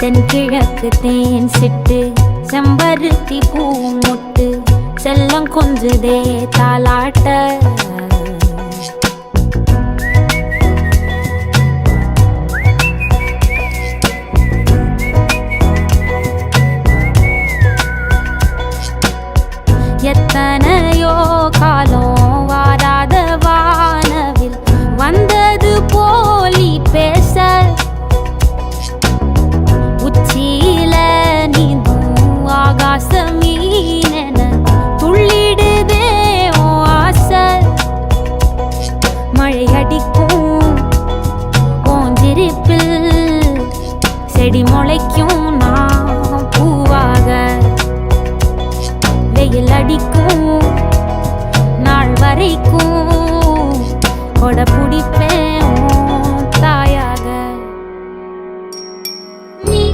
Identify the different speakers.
Speaker 1: தென்கிழக்கு தேன் சிட்டு செம்பருத்தி பூ முட்டு செல்லம் கொஞ்சுதே தாலாட்ட எத்தனையோ காலம் வாராத வானவில் வந்தது போலி பேச உச்சியில நீந்தும் ஆகாச மீனென துள்ளிடுதே உன் ஆசை மழை அடிக்கும் உன் சிரிப்பில் செடி முளைக்கும் நான் பூவாக வெயில் அடிக்கும் நாள் வரைக்கும்